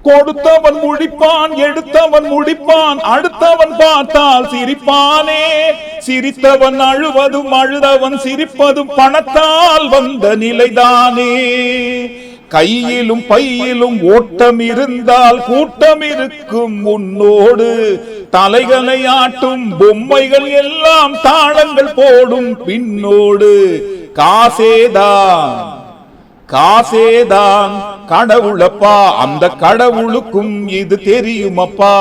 கொடுத்தவன் முடிப்பான், எடுத்தவன் முடிப்பான், அடுத்தவன் பார்த்தால் சிரிப்பானே. சிரித்தவன் அழுவதும் அழுதவன் சிரிப்பதும் பணத்தால் வந்த நிலைதானே. கையிலும் பையிலும் ஓட்டம் இருந்தால் கூட்டம் இருக்கும் உன்னோடு. தலைகளை ஆட்டும் பொம்மைகள் எல்லாம் தாளங்கள் போடும் பின்னோடு. காசேதான் காசேதான் கடவுளப்பா, அந்த கடவுளுக்கும் இது தெரியுமப்பா.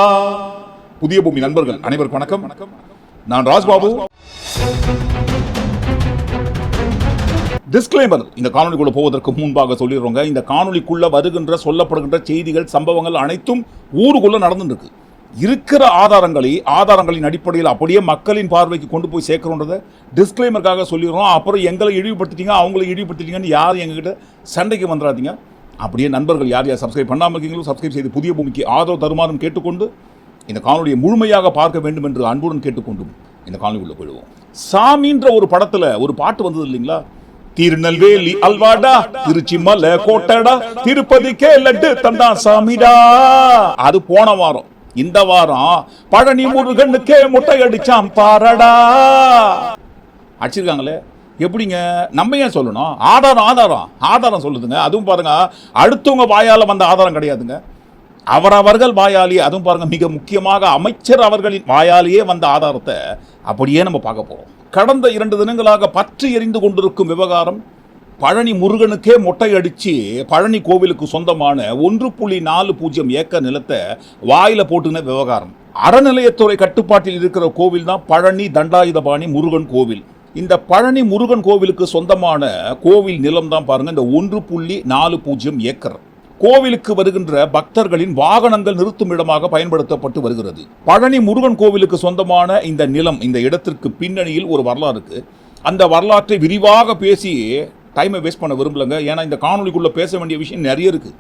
புதிய பூமி நண்பர்கள் அனைவருக்கும் வணக்கம். நான் ராஜ்பாபு. டிஸ்க்ளைமர், இந்த காணொலிக்குள்ள போவதற்கு முன்பாக சொல்லிடுறோங்க, இந்த காணொலிக்குள்ள வருகின்ற சொல்லப்படுகின்ற செய்திகள் சம்பவங்கள் அனைத்தும் ஊருக்குள்ள நடந்துட்டு இருக்கு. இருக்கிற ஆதாரங்களின் அடிப்படையில் அப்படியே மக்களின் பார்வைக்கு கொண்டு போய் சேர்க்கிறோன்றதை டிஸ்க்ளைமருக்காக சொல்லிடுறோம். அப்புறம் எங்களை இழிவுபடுத்திட்டீங்க, அவங்களை இழிவுபடுத்திட்டீங்கன்னு யாரும் எங்ககிட்ட சண்டைக்கு வந்துடாதீங்க. அப்படியே நண்பர்கள் யார் சப்ஸ்கிரைப் பண்ணாமல் இருக்கீங்களோ சப்ஸ்கிரைப் செய்து புதிய பூமிக்கு ஆதரவு தருமாறும் கேட்டுக்கொண்டு இந்த காணொலியை முழுமையாக பார்க்க வேண்டும் என்று அன்புடன் கேட்டுக்கொண்டும் இந்த காணொலிக்குள்ள போயிடுவோம். சாமின்ற ஒரு படத்துல ஒரு பாட்டு வந்தது இல்லைங்களா? திருநெல்வேலி அல்வாடா, திருச்சி மலை கோட்டடா, திருப்பதிக்கே லட்டு தந்தா சாமிடா. அது போன வாரம். இந்த வாரம் பழனி முருகனுக்கே முட்டை அடிச்சாம் பாரடா. அடிச்சிருக்காங்களே, எப்படிங்க? நம்ம ஏன் சொல்லணும்? ஆதாரம் சொல்லுதுங்க. அதுவும் பாருங்க, அடுத்தவங்க வாயால வந்த ஆதாரம் கிடையாதுங்க, அவரவர்கள் வாயாலேயே. அதுவும் பாருங்க, மிக முக்கியமாக அமைச்சர் அவர்களின் வாயாலேயே வந்த ஆதாரத்தை அப்படியே நம்ம பார்க்க போறோம். கடந்த 2 தினங்களாக பற்றி எரிந்து கொண்டிருக்கும் விவகாரம் பழனி முருகனுக்கே மொட்டை அடிச்சு பழனி கோவிலுக்கு சொந்தமான 1.40 ஏக்கர் நிலத்தை வாயில போட்டுன விவகாரம். அறநிலையத்துறை கட்டுப்பாட்டில் இருக்கிற கோவில் தான் பழனி தண்டாயுதபாணி முருகன் கோவில். இந்த பழனி முருகன் கோவிலுக்கு சொந்தமான கோவில் நிலம் தான் பாருங்க இந்த 1.40 ஏக்கர். கோவிலுக்கு வருகின்ற பக்தர்களின் வாகனங்கள் நிறுத்தும் இடமாக பயன்படுத்தப்பட்டு வருகிறது. பழனி முருகன் கோவிலுக்கு சொந்தமான இந்த நிலம், இந்த இடத்திற்கு பின்னணியில் ஒரு வரலாறு இருக்கு. அந்த வரலாற்றை விரிவாக பேசி டைமை வேஸ்ட் பண்ண விரும்பலங்க. ஏன்னா இந்த காணொலிக்குள்ள பேச வேண்டிய விஷயம் நிறைய இருக்கு.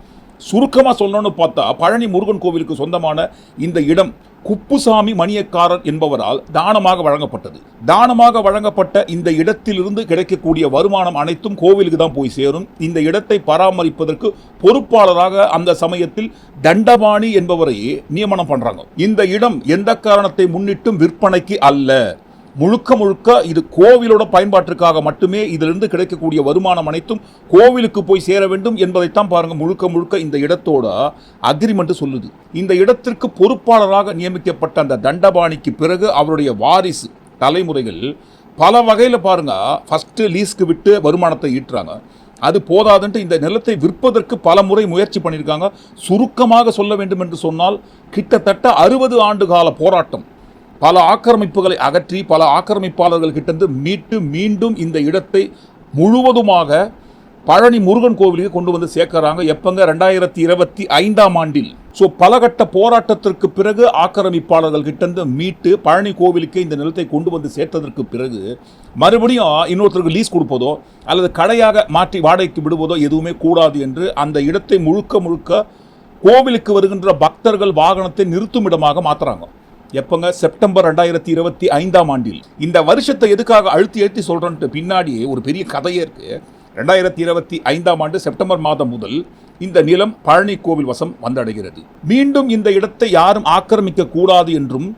சுருக்கமாக சொல்லணும்னு பார்த்தா, பழனி முருகன் கோவிலுக்கு சொந்தமான இந்த இடம் குப்புசாமி மணியக்காரர் என்பவரால் தானமாக வழங்கப்பட்டது. தானமாக வழங்கப்பட்ட இந்த இடத்திலிருந்து கிடைக்கக்கூடிய வருமானம் அனைத்தும் கோவிலுக்கு தான் போய் சேரும். இந்த இடத்தை பராமரிப்பதற்கு பொறுப்பாளராக அந்த சமயத்தில் தண்டபாணி என்பவரை நியமனம் பண்றாங்க. இந்த இடம் எந்த காரணத்தை முன்னிட்டும் விற்பனைக்கு அல்ல, முழுக்க இது கோவிலோட பயன்பாட்டிற்காக மட்டுமே. இதிலிருந்து கிடைக்கக்கூடிய வருமானம் அனைத்தும் கோவிலுக்கு போய் சேர வேண்டும் என்பதைத்தான் பாருங்க முழுக்க இந்த இடத்தோட அக்ரிமெண்ட் சொல்லுது. இந்த இடத்திற்கு பொறுப்பாளராக நியமிக்கப்பட்ட அந்த தண்டபாணிக்கு பிறகு அவருடைய வாரிசு தலைமுறைகள் பல வகையில் பாருங்க ஃபர்ஸ்ட் லீஸ்க்கு விட்டு வருமானத்தை ஈட்டுறாங்க. அது போதாதுன்ட்டு இந்த நிலத்தை விற்பதற்கு பல முறை முயற்சி பண்ணியிருக்காங்க. சுருக்கமாக சொல்ல வேண்டும் என்று சொன்னால், கிட்டத்தட்ட 60 ஆண்டு கால போராட்டம், பல ஆக்கிரமிப்புகளை அகற்றி பல ஆக்கிரமிப்பாளர்கள் கிட்ட மீட்டு மீண்டும் இந்த இடத்தை முழுவதுமாக பழனி முருகன் கோவிலுக்கு கொண்டு வந்து சேர்க்கிறாங்க. எப்பங்க? 2025ஆம் ஆண்டில். ஸோ பலகட்ட போராட்டத்திற்கு பிறகு ஆக்கிரமிப்பாளர்கள் கிட்ட மீட்டு பழனி கோவிலுக்கு இந்த நிலத்தை கொண்டு வந்து சேர்த்ததற்கு பிறகு மறுபடியும் இன்னொருத்தருக்கு லீஸ் கொடுப்பதோ அல்லது கடையாக மாற்றி வாடகைக்கு விடுவதோ எதுவுமே கூடாது என்று அந்த இடத்தை முழுக்க கோவிலுக்கு வருகின்ற பக்தர்கள் வாகனத்தை நிறுத்தும் இடமாக மாற்றுறாங்க. எப்பங்க? செப்டம்பர் 2025ஆம் ஆண்டில். இந்த வருஷத்தை எதுக்காக அழுத்தி சொல்றேன்ட்டு பின்னாடி ஒரு பெரிய கதையே இருக்கு. 2025ஆம் ஆண்டு செப்டம்பர் மாதம் முதல் இந்த நிலம் பழனி கோவில் வசம் வந்தடைகிறது. மீண்டும் இந்த இடத்தை யாரும் ஆக்கிரமிக்க கூடாது என்றும்,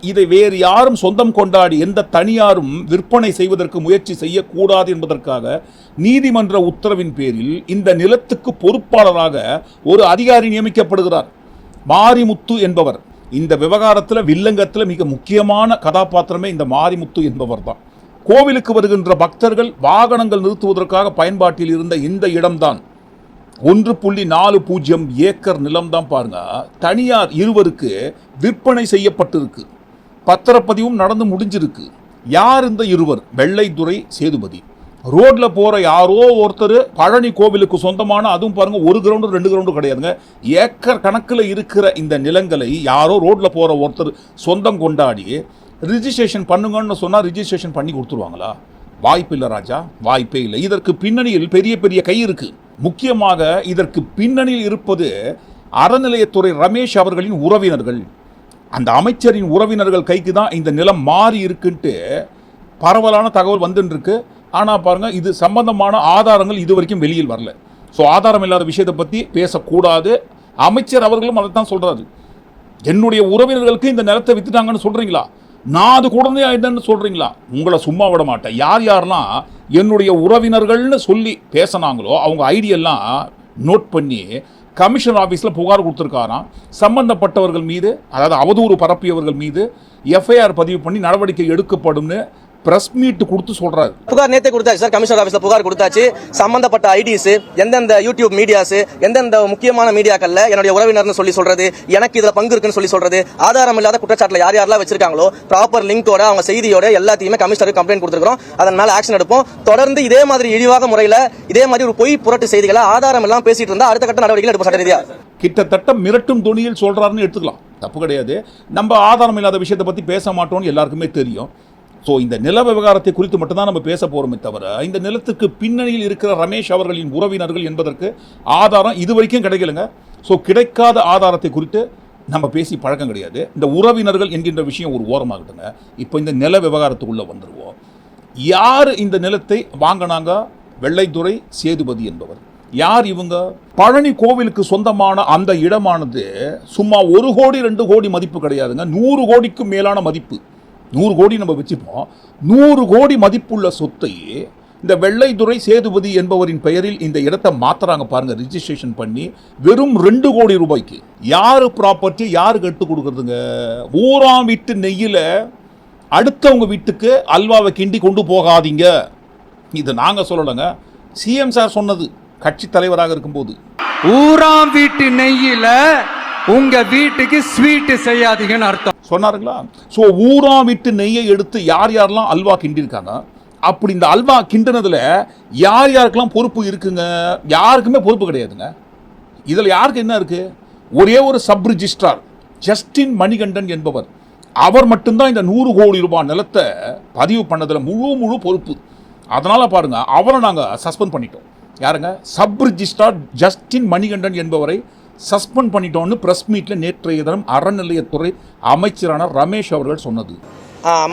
இதை வேறு யாரும் சொந்தம் கொண்டாடி எந்த தனியாரும் விற்பனை செய்வதற்கு முயற்சி செய்யக்கூடாது என்பதற்காக நீதிமன்ற உத்தரவின் பேரில் இந்த நிலத்துக்கு பொறுப்பாளராக ஒரு அதிகாரி நியமிக்கப்படுகிறார், மாரிமுத்து என்பவர். இந்த விவகாரத்தில் வில்லங்கத்தில் மிக முக்கியமான கதாபாத்திரமே இந்த மாரிமுத்து என்பவர் தான். கோவிலுக்கு வருகின்ற பக்தர்கள் வாகனங்கள் நிறுத்துவதற்காக பயன்பாட்டில் இருந்த இந்த இடம்தான் 1.40 ஏக்கர் நிலம்தான் பாருங்க தனியார் இருவருக்கு விற்பனை செய்யப்பட்டிருக்கு. பத்திரப்பதிவும் நடந்து முடிஞ்சிருக்கு. யார் இந்த இருவர்? வெள்ளைத்துறை சேதுபதி. ரோட்ல போற யாரோ ஒருத்தர் பழனி கோவிலுக்கு சொந்தமான, அதுவும் பாருங்க 1 கிரவுண்டு 2 கிரவுண்டு கிடையாதுங்க, ஏக்கர் கணக்கில் இருக்கிற இந்த நிலங்களை யாரோ ரோட்ல போற ஒருத்தர் சொந்தம் கொண்டாடி ரிஜிஸ்ட்ரேஷன் பண்ணுங்கன்னு சொன்னா ரிஜிஸ்ட்ரேஷன் பண்ணி கொடுத்துருவாங்களா? வாய்ப்பு இல்லை ராஜா, வாய்ப்பே இல்லை. இதற்கு பின்னணியில் பெரிய கை இருக்கு. முக்கியமாக இதற்கு பின்னணியில் இருப்பது அறநிலையத்துறை ரமேஷ் அவர்களின் உறவினர்கள். அந்த அமைச்சரின் உறவினர்கள் கைக்கு தான் இந்த நிலம் மாறி இருக்குன்ட்டு பரவலான தகவல் வந்துட்டு இருக்கு. ஆனால் பாருங்க, இது சம்பந்தமான ஆதாரங்கள் இது வரைக்கும் வெளியில் வரல. ஸோ ஆதாரம் இல்லாத விஷயத்தை பற்றி பேசக்கூடாது. அமைச்சர் அவர்களும் அதை தான் சொல்றாரு. என்னுடைய உறவினர்களுக்கு இந்த நிலத்தை வித்துட்டாங்கன்னு சொல்றீங்களா? நான் அது குழந்தையா என்னன்னு சொல்றீங்களா? உங்களை சும்மா விட மாட்டேன். யார் யாரெல்லாம் என்னுடைய உறவினர்கள்னு சொல்லி பேசினாங்களோ அவங்க ஐடியெல்லாம் நோட் பண்ணி கமிஷனர் ஆஃபீஸில் புகார் கொடுத்துருக்காராம். சம்பந்தப்பட்டவர்கள் மீது, அதாவது அவதூறு பரப்பியவர்கள் மீது எஃப்ஐஆர் பதிவு பண்ணி நடவடிக்கை எடுக்கப்படும்னு பிரஸ் மீட் கொடுத்து சொல்றாரு. புகார் நேத்தே கொடுத்தாச்சு சார், கமிஷனர் ஆபீஸ்ல புகார் கொடுத்தாச்சு. சம்பந்தப்பட்ட ஐடிஸ், எந்தெந்த யூடியூப் மீடியாஸ், எந்தெந்த முக்கியமான மீடியாக்கள்ல என்னுடைய உறவினர்னு சொல்லி சொல்றது, எனக்கு இதுல பங்கு இருக்குன்னு சொல்லி சொல்றது, ஆதாரம் இல்லாத குற்றச்சாட்டுல யார் யாரெல்லாம் வச்சிருக்காங்களோ ப்ராப்பர் லிங்கோட அவங்க செய்தியோட எல்லாத்தையுமே கமிஷனருக்கு கம்ப்ளைண்ட் கொடுத்துருக்கோம். அதன் மேல ஆக்ஷன் எடுப்போம். தொடர்ந்து இதே மாதிரி இழிவாக முறையில இதே மாதிரி ஒரு பொய் புரட்டு செய்திகளை ஆதாரம் எல்லாம் பேசிட்டு இருந்தா அடுத்த கட்ட நடவடிக்கை எடுப்போம் சட்ட ரீதியா. கிட்டத்தட்ட மிரட்டும் துணியில் சொல்றாருன்னு எடுத்துக்கலாம், தப்பு கிடையாது. நம்ம ஆதாரம் இல்லாத விஷயத்தை பத்தி பேச மாட்டோம்னு எல்லாருக்குமே தெரியும். ஸோ இந்த நில விவகாரத்தை குறித்து மட்டும்தான் நம்ம பேச போகிறோமே தவிர இந்த நிலத்துக்கு பின்னணியில் இருக்கிற ரமேஷ் அவர்களின் உறவினர்கள் என்பதற்கு ஆதாரம் இது வரைக்கும் கிடைக்கலங்க. ஸோ கிடைக்காத ஆதாரத்தை குறித்து நம்ம பேசி பழக்கம் கிடையாது. இந்த உறவினர்கள் என்கின்ற விஷயம் ஒரு ஓரமாகட்டுங்க. இப்போ இந்த நில விவகாரத்துக்குள்ளே வந்துடுவோம். யார் இந்த நிலத்தை வாங்கினாங்க? வெள்ளைத்துறை சேதுபதி என்பவர். யார் இவங்க? பழனி கோவிலுக்கு சொந்தமான அந்த இடமானது சும்மா 1 கோடி 2 கோடி மதிப்பு கிடையாதுங்க, 100 கோடிக்கும் மேலான மதிப்பு. 100 கோடி நம்ம வச்சுப்போம். 100 கோடி மதிப்புள்ள சொத்தை இந்த வெள்ளைத்துறை சேதுபதி என்பவரின் பெயரில் இந்த இடத்தை மாத்துறாங்க பாருங்க, ரிஜிஸ்ட்ரேஷன் பண்ணி வெறும் 2 கோடி ரூபாய்க்கு. யாரு ப்ராப்பர்ட்டி யாருக்கு எடுத்து கொடுக்குறதுங்க? ஊராம் வீட்டு நெய்யில அடுத்தவங்க வீட்டுக்கு அல்வாவை கிண்டி கொண்டு போகாதீங்க. இது நாங்க சொல்லலைங்க, சிஎம் சார் சொன்னது கட்சி தலைவராக இருக்கும்போது. ஊராம் வீட்டு நெய்யில உங்க வீட்டுக்கு ஸ்வீட் செய்யாதீங்கன்னு அர்த்தம் சொன்னாருங்களா? ஸோ ஊராம் வீட்டு நெய்யை எடுத்து யார் யாரெல்லாம் அல்வா கிண்டிருக்காங்க, அப்படி இந்த அல்வா கிண்டினதுல யார் யாருக்கெல்லாம் பொறுப்பு இருக்குங்க? யாருக்குமே பொறுப்பு கிடையாதுங்க. இதில் யாருக்கு என்ன இருக்கு? ஒரே ஒரு சப் ரிஜிஸ்ட்ரார் ஜஸ்டின் மணிகண்டன் என்பவர், அவர் மட்டும்தான் இந்த 100 கோடி ரூபாய் நிலத்தை பதிவு பண்ணதில் முழு பொறுப்பு. அதனால பாருங்க, அவரை நாங்கள் சஸ்பெண்ட் பண்ணிட்டோம். யாருங்க? சப் ரிஜிஸ்ட்ரார் ஜஸ்டின் மணிகண்டன் என்பவரை சஸ்பெண்ட் பண்ணிட்டோம்னு பிரஸ் மீட்ல நேற்றைய தினம் அறநிலையத்துறை அமைச்சரான ரமேஷ் அவர்கள் சொன்னது.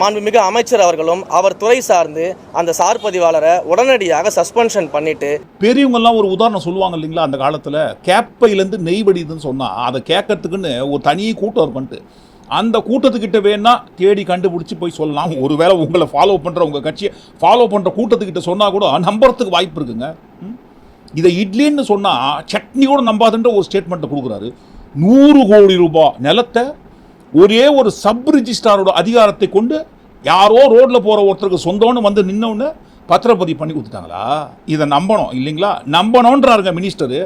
மாண்புமிகு அமைச்சர் அவர்களும் அவர் துறை சார்ந்து அந்த சார் பதிவாளரை உடனடியாக சஸ்பென்ஷன் பண்ணிட்டு, பெரியவங்கெல்லாம் ஒரு உதாரணம் சொல்லுவாங்க இல்லைங்களா, அந்த காலத்தில் கேப்பையிலேருந்து நெய் வடிதுன்னு சொன்னால் அதை கேட்கறதுக்குன்னு ஒரு தனி கூட்டம் இருக்குன்ட்டு, அந்த கூட்டத்துக்கிட்ட வேணா தேடி கண்டுபிடிச்சி போய் சொல்லலாம். ஒருவேளை உங்களை ஃபாலோ பண்ணுற உங்கள் கட்சியை ஃபாலோ பண்ணுற கூட்டத்துக்கிட்ட சொன்னால் கூட நம்புறதுக்கு வாய்ப்பு இருக்குங்க. இதை இட்லின்னு சொன்னால் சட்னியோட நம்பாதுன்ற ஒரு ஸ்டேட்மெண்ட்டை கொடுக்குறாரு. 100 கோடி ரூபாய் நிலத்தை ஒரே ஒரு சப் ரிஜிஸ்ட்ராரோட அதிகாரத்தை கொண்டு யாரோ ரோட்டில் போகிற ஒருத்தருக்கு சொந்தம்னு வந்து நின்னோன்னு பத்திரப்பதிவு பண்ணி கொடுத்துட்டாங்களா? இதை நம்பணும் இல்லைங்களா? நம்பணுன்றாருங்க மினிஸ்டரு.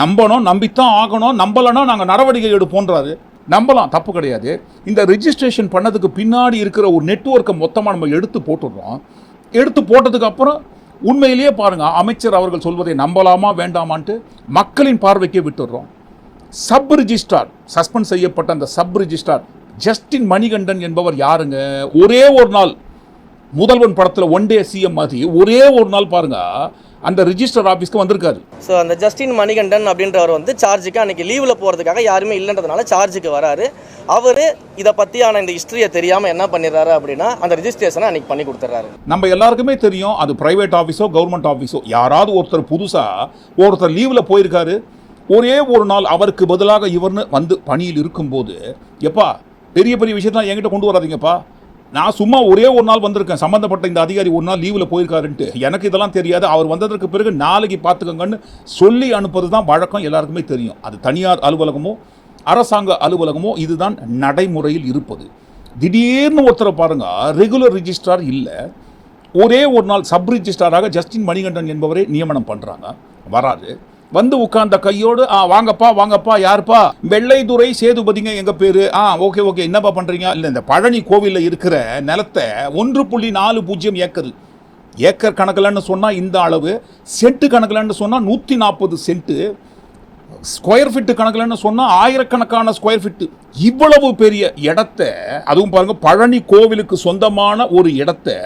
நம்பணும், நம்பித்தான் ஆகணும். நம்பலைன்னா நாங்கள் நடவடிக்கை எடுப்போன்றாரு. நம்பலாம், தப்பு கிடையாது. இந்த ரிஜிஸ்ட்ரேஷன் பண்ணதுக்கு பின்னாடி இருக்கிற ஒரு நெட்வொர்க்கை மொத்தமாக நம்ம எடுத்து போட்டுடுறோம். எடுத்து போட்டதுக்கு அப்புறம் உண்மையிலேயே பாருங்க, அமைச்சர் அவர்கள் சொல்வதை நம்பலாமா வேண்டாமான்ட்டு மக்களின் பார்வைக்கே விட்டுடுறோம். சப் ரிஜிஸ்ட்ரார் சஸ்பெண்ட் செய்யப்பட்ட அந்த சப் ரிஜிஸ்ட்ரார் ஜஸ்டின் மணிகண்டன் என்பவர் யாருங்க? ஒரே ஒரு நாள் முதல்வன் படத்தில் ஒன் டே சிஎம் மாதிரி ஒரே ஒரு நாள் பாருங்க அந்த ரிஜிஸ்டர் ஆஃபீஸ்க்கு வந்திருக்காரு. ஸோ அந்த ஜஸ்டின் மணிகண்டன் அப்படின்றவர் வந்து சார்ஜுக்கு அன்னைக்கு லீவில் போகிறதுக்காக யாருமே இல்லைன்றதுனால சார்ஜுக்கு வராரு. அவர் இதை பற்றியான இந்த ஹிஸ்ட்ரியை தெரியாமல் என்ன பண்ணிடுறாரு அப்படின்னா அந்த ரிஜிஸ்ட்ரேஷனை அன்னைக்கு பண்ணி கொடுத்துட்றாரு. நம்ம எல்லாருக்குமே தெரியும், அது பிரைவேட் ஆஃபீஸோ கவர்மெண்ட் ஆஃபீஸோ யாராவது ஒருத்தர் புதுசாக ஒருத்தர் லீவில் போயிருக்காரு, ஒரே ஒரு நாள் அவருக்கு பதிலாக இவர்னு வந்து பணியில் இருக்கும்போது, எப்பா பெரிய பெரிய விஷயத்தான் என்கிட்ட கொண்டு வராதிங்கப்பா, நான் சும்மா ஒரே ஒரு நாள் வந்திருக்கேன், சம்மந்தப்பட்ட இந்த அதிகாரி ஒரு நாள் லீவில் போயிருக்காருன்ட்டு எனக்கு இதெல்லாம் தெரியாது, அவர் வந்ததற்கு பிறகு நாளைக்கு பார்த்துக்கங்கன்னு சொல்லி அனுப்புறது தான் வழக்கம், எல்லாருக்குமே தெரியும். அது தனியார் அலுவலகமோ அரசாங்க அலுவலகமோ இதுதான் நடைமுறையில் இருப்பது. திடீர்னு ஒருத்தரை பாருங்க, ரெகுலர் ரிஜிஸ்ட்ரார் இல்லை, ஒரே ஒரு நாள் சப் ரிஜிஸ்ட்ராராக ஜஸ்டின் மணிகண்டன் என்பவரை நியமனம் பண்ணுறாங்க. வராது, வந்து உட்கார்ந்த கையோடு வாங்கப்பா யாருப்பா? வெள்ளைத்துறை சேதுபதிங்க எங்க பேரு. ஓகே என்னப்பா பண்றீங்க? இல்லை, இந்த பழனி கோவிலில் இருக்கிற நிலத்தை 1.40 ஏக்கர் கணக்கில்னு சொன்னால் இந்த அளவு, சென்ட் கணக்கில்னு சொன்னால் 140 சென்ட், ஸ்கொயர் ஃபீட்டு கணக்கில்னு சொன்னால் ஆயிரக்கணக்கான ஸ்கொயர் ஃபீட்டு, இவ்வளவு பெரிய இடத்தை, அதுவும் பாருங்க பழனி கோவிலுக்கு சொந்தமான ஒரு இடத்தை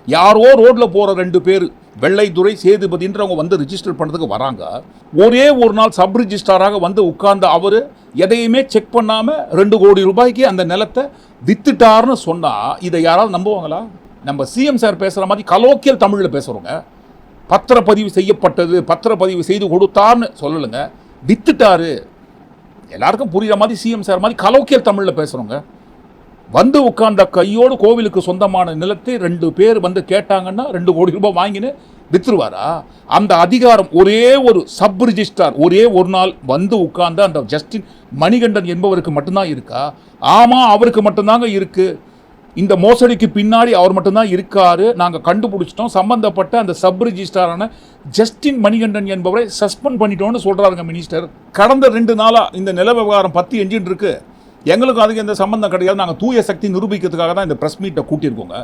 யாரோ ரோட்டில் போகிற 2 பேர் வெள்ளைத்துறை சேதுபதின்றவங்க வந்து ரிஜிஸ்டர் பண்ணுறதுக்கு வராங்க. ஒரே ஒரு நாள் சப் ரிஜிஸ்ட்ராராக வந்து உட்கார்ந்த அவர் எதையுமே செக் பண்ணாமல் 2 கோடி ரூபாய்க்கு அந்த நிலத்தை வித்துட்டார்னு சொன்னால் இதை யாராவது நம்புவாங்களா? நம்ம சிஎம் சார் பேசுகிற மாதிரி கலோக்கியல் தமிழில் பேசுகிறோங்க. பத்திரப்பதிவு செய்யப்பட்டது, பத்திரப்பதிவு செய்து கொடுத்தார்னு சொல்லலைங்க, வித்துட்டாரு. எல்லாருக்கும் புரியுற மாதிரி சிஎம் சார் மாதிரி கலோக்கியல் தமிழில் பேசுகிறோங்க. வந்து உட்கார்ந்த கையோடு கோவிலுக்கு சொந்தமான நிலத்தை 2 பேர் வந்து கேட்டாங்கன்னா 2 கோடி ரூபாய் வாங்கின்னு வித்துருவாரா? அந்த அதிகாரம் ஒரே ஒரு சப் ரிஜிஸ்ட்ரார் ஒரே ஒரு நாள் வந்து உட்கார்ந்த அந்த ஜஸ்டின் மணிகண்டன் என்பவருக்கு மட்டும்தான் இருக்கா? ஆமாம், அவருக்கு மட்டும்தாங்க இருக்கு. இந்த மோசடிக்கு பின்னாடி அவர் மட்டும்தான் இருக்காரு, நாங்கள் கண்டுபிடிச்சிட்டோம். சம்பந்தப்பட்ட அந்த சப் ரிஜிஸ்ட்ராரான ஜஸ்டின் மணிகண்டன் என்பவரை சஸ்பெண்ட் பண்ணிட்டோம்னு சொல்றாருங்க மினிஸ்டர். கடந்த 2 நாளாக இந்த நில விவகாரம் 10 என்ஜின் இருக்கு. எங்களுக்கு அதுக்கு எந்த சம்பந்தம் கிடையாது. நாங்கள் தூய சக்தி நிரூபிக்கிறதுக்காக தான் இந்த ப்ரெஸ் மீட்டை கூட்டியிருக்கோங்க.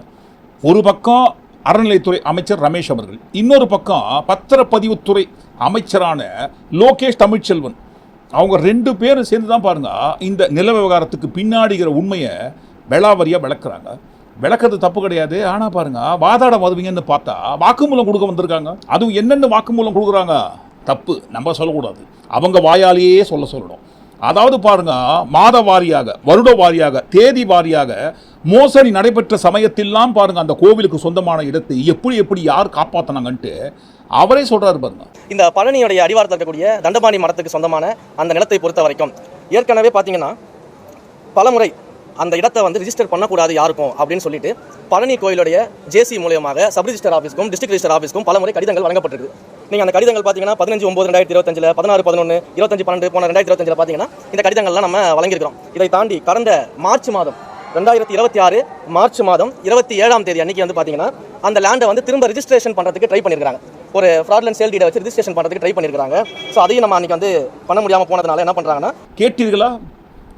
ஒரு பக்கம் அறநிலைத்துறை அமைச்சர் ரமேஷ் அவர்கள், இன்னொரு பக்கம் பத்திரப்பதிவுத்துறை அமைச்சரான லோகேஷ் தமிழ்ச்செல்வன், அவங்க 2 பேரும் சேர்ந்து தான் பாருங்க இந்த நில விவகாரத்துக்கு பின்னாடிங்கிற உண்மையை விளாவரியாக விளக்குறாங்க. விளக்கிறது தப்பு கிடையாது. ஆனால் பாருங்க, வாதாட வருவீங்கன்னு பார்த்தா வாக்குமூலம் கொடுக்க வந்திருக்காங்க. அதுவும் என்னென்ன வாக்குமூலம் கொடுக்குறாங்க தப்பு, நம்ம சொல்லக்கூடாது, அவங்க வாயாலேயே சொல்லணும். அதாவது பாருங்க, மாத வாரியாக, வருட வாரியாக, தேதி வாரியாக மோசடி நடைபெற்ற சமயத்திலாம் பாருங்க அந்த கோவிலுக்கு சொந்தமான இடத்தை எப்படி யார் காப்பாற்றினாங்கன்ட்டு அவரே சொல்றாரு பாருங்க. இந்த பழனியுடைய அடிவாரத்தில் இருக்கக்கூடிய தண்டபாணி மரத்துக்கு சொந்தமான அந்த நிலத்தை பொறுத்த வரைக்கும் ஏற்கனவே பார்த்தீங்கன்னா பலமுறை அந்த இடத்தை வந்து ரிஜிஸ்டர் பண்ணக்கூடாது யாருக்கும் அப்படின்னு சொல்லிட்டு பழனி கோயிலுடைய ஜேசி மூலமாக சப் ரிஜிஸ்டர் ஆஃபீஸ்க்கும் டிஸ்ட்ரிக்ட் ரிஜிஸ்டர் ஆஃபீஸ்க்கும் பலமுறை கடிதங்கள் வழங்கப்பட்டிருக்கு. நீங்கள் அந்த கடிதங்கள் பார்த்தீங்கன்னா 15/9/2025, 16/11, 25/12 போன 2025 பார்த்தீங்கன்னா இந்த கடிதங்கள்லாம் நம்ம வழங்கியிருக்கிறோம். இதை தாண்டி கடந்த மார்ச் மாதம் 2026 மார்ச் மாதம் 27ஆம் தேதி அன்னைக்கு வந்து பார்த்தீங்கன்னா அந்த லேண்டை வந்து திரும்ப ரிஜிஸ்ட்ரேஷன் பண்ணுறதுக்கு ட்ரை பண்ணியிருக்காங்க. ஒரு ஃப்ராட்லன்ட் சேல் டீடை வச்சு ரிஜிஸ்ட்ரேஷன் பண்ணுறதுக்கு ட்ரை பண்ணியிருக்காங்க. ஸோ அதையும் நம்ம அன்றைக்கி வந்து பண்ண முடியாமல் போனதுனால என்ன பண்ணுறாங்கன்னா, கேட்டீர்களா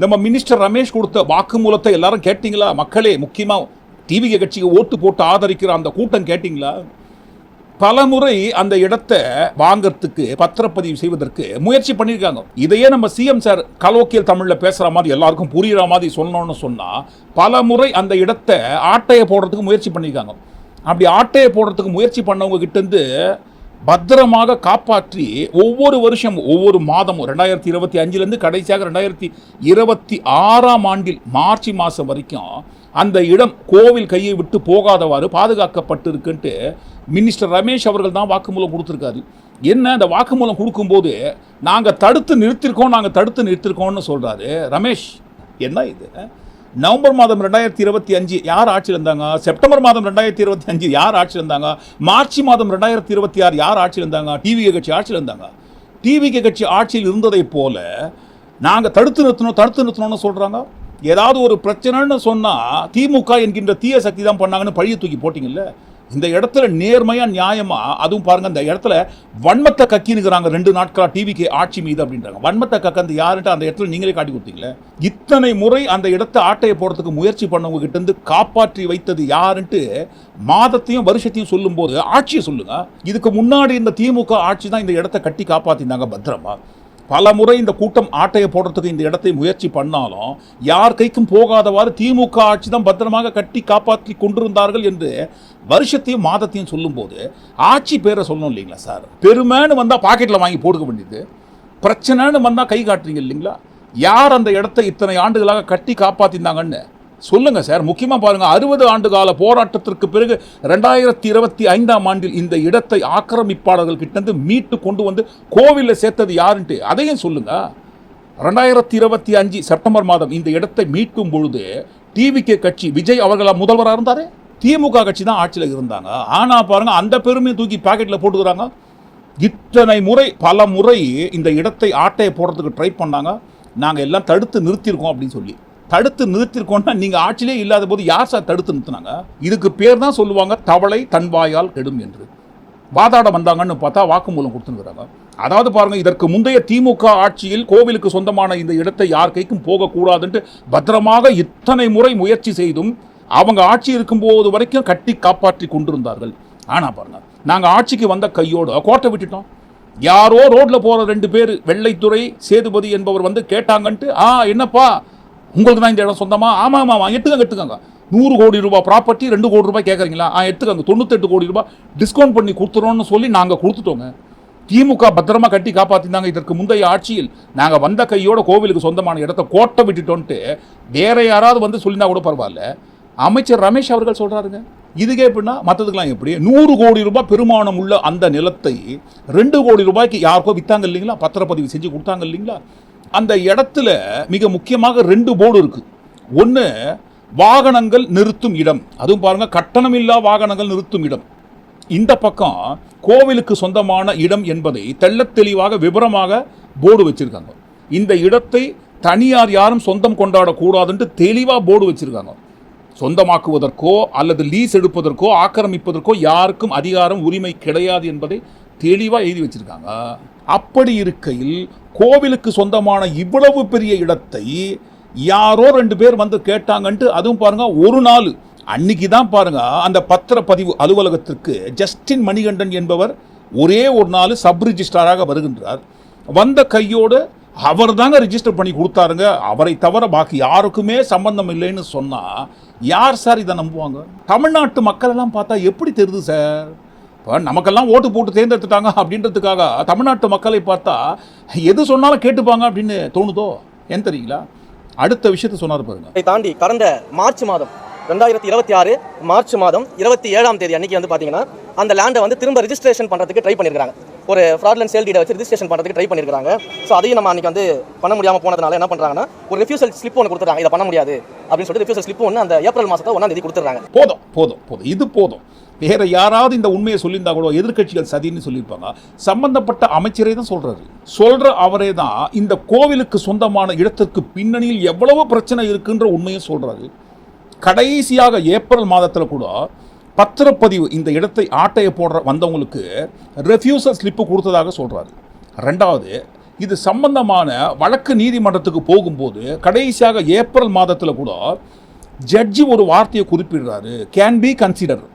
நம்ம மினிஸ்டர் ரமேஷ் கொடுத்த வாக்குமூலத்தை எல்லாரும் கேட்டீங்களா? மக்களே, முக்கியமாக டிவிகே கட்சிக்கு ஓட்டு போட்டு ஆதரிக்கிற அந்த கூட்டம் கேட்டீங்களா? பலமுறை அந்த இடத்தை வாங்கறதுக்கு பத்திரப்பதிவு செய்வதற்கு முயற்சி பண்ணியிருக்காங்க. இதையே நம்ம சிஎம் சார் கலோக்கியல் தமிழில் பேசுகிற மாதிரி எல்லாருக்கும் புரிகிற மாதிரி சொன்னோன்னு சொன்னால் பலமுறை அந்த இடத்தை ஆட்டையை போடுறதுக்கு முயற்சி பண்ணியிருக்காங்க. அப்படி ஆட்டையை போடுறதுக்கு முயற்சி பண்ணவங்க கிட்டேருந்து பத்திரமாக காப்பாற்றி ஒவ்வொரு வருஷமும் ஒவ்வொரு மாதமும் 2025 கடைசியாக 2026ஆம் ஆண்டில் மார்ச் மாதம் வரைக்கும் அந்த இடம் கோவில் கையை விட்டு போகாதவாறு பாதுகாக்கப்பட்டிருக்குன்ட்டு மினிஸ்டர் ரமேஷ் அவர்கள் தான் வாக்குமூலம் கொடுத்துருக்காரு. என்ன அந்த வாக்குமூலம் கொடுக்கும்போது நாங்கள் தடுத்து நிறுத்திருக்கோம்னு சொல்கிறாரு ரமேஷ். என்ன இது? நவம்பர் மாதம் 2025 யார் ஆட்சியில் இருந்தாங்க? செப்டம்பர் மாதம் 2025 யார் ஆட்சியில் இருந்தாங்க? மார்ச் மாதம் 2026 யார் ஆட்சியில் இருந்தாங்க? டிவிகே கட்சி ஆட்சியில் இருந்தாங்க. டிவிகே கட்சி ஆட்சியில் இருந்ததை போல நாங்கள் தடுத்து நிறுத்தணும்னு சொல்கிறாங்க. ஏதாவது ஒரு பிரச்சனைன்னு சொன்னால் திமுக என்கின்ற தீய சக்தி தான் பண்ணாங்கன்னு பழிய தூக்கி போட்டிங்கல்ல. இந்த இடத்துல நேர்மையாக நியாயமாக, அதுவும் பாருங்கள், இந்த இடத்துல வன்மத்தை கக்கினுக்கிறாங்க 2 நாட்களாக டிவிகே ஆட்சி மீது அப்படின்றாங்க. வன்மத்தை கக்கந்து யாருன்ட்டு அந்த இடத்துல நீங்களே காட்டி கொடுத்தீங்களே. இத்தனை முறை அந்த இடத்தை ஆட்டையை போடுறதுக்கு முயற்சி பண்ணவங்க கிட்டேருந்து காப்பாற்றி வைத்தது யாருன்ட்டு மாதத்தையும் வருஷத்தையும் சொல்லும்போது ஆட்சியை சொல்லுங்க. இதுக்கு முன்னாடி இந்த திமுக ஆட்சி தான் இந்த இடத்தை கட்டி காப்பாற்றினாங்க பத்திரமா. பல முறை இந்த கூட்டம் ஆட்டையை போடுறதுக்கு இந்த இடத்தை முயற்சி பண்ணாலும் யார் கைக்கும் போகாதவாறு திமுக ஆட்சி தான் பத்திரமாக கட்டி காப்பாற்றி கொண்டிருந்தார்கள் என்று வருஷத்தையும் மாதத்தையும் சொல்லும்போது ஆட்சி பேரை சொல்லணும் இல்லைங்களா சார்? பெருமைன்னு வந்தால் பாக்கெட்டில் வாங்கி போடுக்க வேண்டியது, பிரச்சனைன்னு வந்தால் கை காட்டுறீங்க இல்லைங்களா? யார் அந்த இடத்தை இத்தனை ஆண்டுகளாக கட்டி காப்பாற்றினாங்கன்னு சொல்லுங்க சார். முக்கியமாக பாருங்க, 60 ஆண்டு கால போராட்டத்திற்கு பிறகு 2025ஆம் ஆண்டில் இந்த இடத்தை ஆக்கிரமிப்பாளர்கள் கிட்ட மீட்டு கொண்டு வந்து கோவிலில் சேர்த்தது யாருன்ட்டு அதையும் சொல்லுங்க. 2025 செப்டம்பர் மாதம் இந்த இடத்தை மீட்கும் பொழுது டிவிகே கட்சி விஜய் அவர்களா முதல்வராக இருந்தாரு, திமுக கட்சி தான் ஆட்சியில் இருந்தாங்க. ஆனால் பாருங்க, அந்த பெருமையை தூக்கி பாக்கெட்டில் போட்டுக்கிறாங்க. இத்தனை முறை பல முறை இந்த இடத்தை ஆட்டையை போடுறதுக்கு ட்ரை பண்ணாங்க. நாங்கள் எல்லாம் தடுத்து நிறுத்தியிருக்கோம் அப்படின்னு சொல்லி. தடுத்து நிறுத்திருக்கோம்னா நீங்கள் ஆட்சியிலே இல்லாத போது யார் சார் தடுத்து நிறுத்தினாங்க? இதுக்கு பேர் தான் சொல்லுவாங்க தவளை தன்வாயால் கெடும் என்று. வாதாட வந்தாங்கன்னு பார்த்தா வாக்குமூலம் கொடுத்துருக்குறாங்க. அதாவது பாருங்க, இதற்கு முந்தைய திமுக ஆட்சியில் கோவிலுக்கு சொந்தமான இந்த இடத்தை யார் கைக்கும் போகக்கூடாதுன்ட்டு பத்திரமாக இத்தனை முறை முயற்சி செய்தும் அவங்க ஆட்சி இருக்கும்போது வரைக்கும் கட்டி காப்பாற்றி கொண்டிருந்தார்கள். ஆனால் பாருங்க, நாங்கள் ஆட்சிக்கு வந்த கையோடு கோட்டை விட்டுட்டோம். யாரோ ரோட்டில் போகிற 2 பேர் வெள்ளைத்துறை சேதுபதி என்பவர் வந்து கேட்டாங்கன்ட்டு, என்னப்பா உங்களுக்கு தான் இந்த இடம் சொந்தமா? ஆமாம் எடுத்துக்கங்க. 100 கோடி ரூபாய் ப்ராப்பர்ட்டி 2 கோடி ரூபாய் கேட்குறீங்களா? எடுத்துக்கங்க. 98 கோடி ரூபாய் டிஸ்கவுண்ட் பண்ணி கொடுத்துறோன்னு சொல்லி நாங்கள் கொடுத்துட்டோங்க. திமுக பத்திரமா கட்டி காப்பாற்றினாங்க. இதற்கு முந்தைய ஆட்சியில் நாங்கள் வந்த கையோட கோவிலுக்கு சொந்தமான இடத்த கோட்டை விட்டுட்டோன்ட்டு வேற யாராவது வந்து சொல்லினா கூட பரவாயில்ல, அமைச்சர் ரமேஷ் அவர்கள் சொல்கிறாருங்க. இதுக்கே எப்படின்னா மற்றதுக்கெல்லாம் எப்படி? 100 கோடி ரூபாய் பெருமானம் உள்ள அந்த நிலத்தை 2 கோடி ரூபாய்க்கு யாருக்கோ விற்றாங்க இல்லைங்களா? பத்திரப்பதிவு செஞ்சு கொடுத்தாங்க இல்லைங்களா? அந்த இடத்துல மிக முக்கியமாக 2 போர்டு இருக்கு. ஒன்று வாகனங்கள் நிறுத்தும் இடம், அதுவும் பாருங்க கட்டணமில்லா வாகனங்கள் நிறுத்தும் இடம். இந்த பக்கம் கோவிலுக்கு சொந்தமான இடம் என்பதை தெள்ளத் தெளிவாக விபரமாக போர்டு வச்சிருக்காங்க. இந்த இடத்தை தனியார் யாரும் சொந்தம் கொண்டாடக்கூடாதுன்ட்டு தெளிவாக போர்டு வச்சிருக்காங்க. சொந்தமாக்குவதற்கோ அல்லது லீஸ் எடுப்பதற்கோ ஆக்கிரமிப்பதற்கோ யாருக்கும் அதிகாரம் உரிமை கிடையாது என்பதை தெளிவாக எழுதி வச்சிருக்காங்க. அப்படி இருக்கையில் கோவிலுக்கு சொந்தமான இவ்வளவு பெரிய இடத்தை யாரோ 2 பேர் வந்து கேட்டாங்கன்ட்டு, அதுவும் பாருங்க ஒரு நாள் அன்னைக்கு தான் பாருங்க அந்த பத்திரப்பதிவு அலுவலகத்திற்கு ஜஸ்டின் மணிகண்டன் என்பவர் ஒரே ஒரு நாள் சப் ரிஜிஸ்ட்ராராக வருகின்றார். வந்த கையோடு அவர் தாங்க ரிஜிஸ்டர் பண்ணி கொடுத்தாருங்க, அவரை தவிர பாக்கி யாருக்குமே சம்பந்தம் இல்லைன்னு சொன்னா யார் சார் இதை நம்புவாங்க? தமிழ்நாட்டு மக்கள் எல்லாம் பார்த்தா எப்படி தெரியுது சார்? இப்போ நமக்கெல்லாம் ஓட்டு போட்டு தேர்ந்தெடுத்துட்டாங்க அப்படின்றதுக்காக தமிழ்நாட்டு மக்களை பார்த்தா எது சொன்னாலும் கேட்டுப்பாங்க அப்படின்னு தோணுதோ ஏன் தெரியுங்களா? அடுத்த விஷயத்தை சொன்னார் பாருங்க. இதை தாண்டி கடந்த மார்ச் மாதம் 2026 மார்ச் மாதம் 27ஆம் தேதி அன்னைக்கு வந்து பாத்தீங்கன்னா அந்த லேண்டை வந்து திரும்ப ரிஜிஸ்ட்ரேஷன் பண்றதுக்கு ட்ரை பண்ணிருக்காங்க. ஒரு ஃப்ராட்லன்ட் சேல் டீடை வச்சு ரிஜிஸ்ட்ரேஷன் பண்றதுக்கு ட்ரை பண்ணிருக்காங்க. ஸோ அதையும் நம்ம அன்னைக்கு வந்து பண்ண முடியாம போனதுனால என்ன பண்றாங்கன்னா ஒரு ரெஃப்யூசல் ஸ்லிப் ஒன்று கொடுத்துறாங்க. இதை பண்ண முடியாது அப்படின்னு சொல்லிட்டு ரெஃப்யூசல் ஸ்லிப் ஒன்று அந்த ஏப்ரல் மாசத்துல 1ஆம் தேதி கொடுத்துறாங்க. போதும் போதும் போதும், இது போதும். வேற யாராவது இந்த உண்மையை சொல்லியிருந்தா கூட எதிர்கட்சிகள் சதின்னு சொல்லியிருப்பாங்க. சம்பந்தப்பட்ட அமைச்சரை தான் சொல்ற அவரே தான் இந்த கோவிலுக்கு சொந்தமான இடத்திற்கு பின்னணியில் எவ்வளவு பிரச்சனை இருக்குன்ற உண்மையை சொல்றாரு. கடைசியாக ஏப்ரல் மாதத்தில் கூட பத்திரப்பதிவு இந்த இடத்தை ஆட்டையை போடுற வந்தவங்களுக்கு ரெஃப்யூசல் ஸ்லிப்பு கொடுத்ததாக சொல்றாரு. 2வது, இது சம்பந்தமான வழக்கு நீதிமன்றத்துக்கு போகும்போது கடைசியாக ஏப்ரல் மாதத்தில் கூட ஜட்ஜி ஒரு வார்த்தையை குறிப்பிடுறாரு, கேன் பி கன்சிடர்.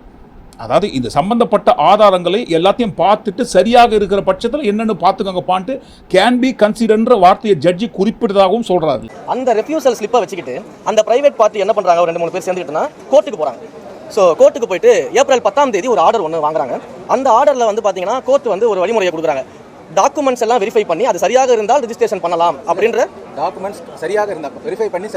அதாவது இந்த சம்பந்தப்பட்ட ஆதாரங்களை எல்லாத்தையும் பார்த்துட்டு சரியாக இருக்கிற பட்சத்தில் என்னென்னு பார்த்துக்கோங்கப்பான்ட்டு கேன் பி கன்சிடர்ன்ற வார்த்தையை ஜட்ஜி குறிப்பிட்டதாகவும் சொல்றாரு. அந்த ரெஃப்யூசல் ஸ்லிப்பை வச்சுக்கிட்டு அந்த பிரைவேட் பார்ட்டி என்ன பண்றாங்க, ஒரு 2-3 பேர் சேர்ந்துக்கிட்டுனா கோர்ட்டுக்கு போறாங்க. ஸோ கோர்ட்டுக்கு போயிட்டு ஏப்ரல் 10ஆம் தேதி ஒரு ஆர்டர் ஒன்று வாங்குறாங்க. அந்த ஆர்டரில் வந்து பார்த்தீங்கன்னா கோர்ட் வந்து ஒரு வழிமுறையை கொடுக்குறாங்க. டாக்குமெண்ட்ஸ் எல்லாம் வெரிஃபை பண்ணி அது சரியாக இருந்தால் ரெஜிஸ்ட்ரேஷன் பண்ணலாம் அப்படின்ற டாக்குமெண்ட்ஸ் சரியாக இருந்தா வெரிஃபை பண்ணி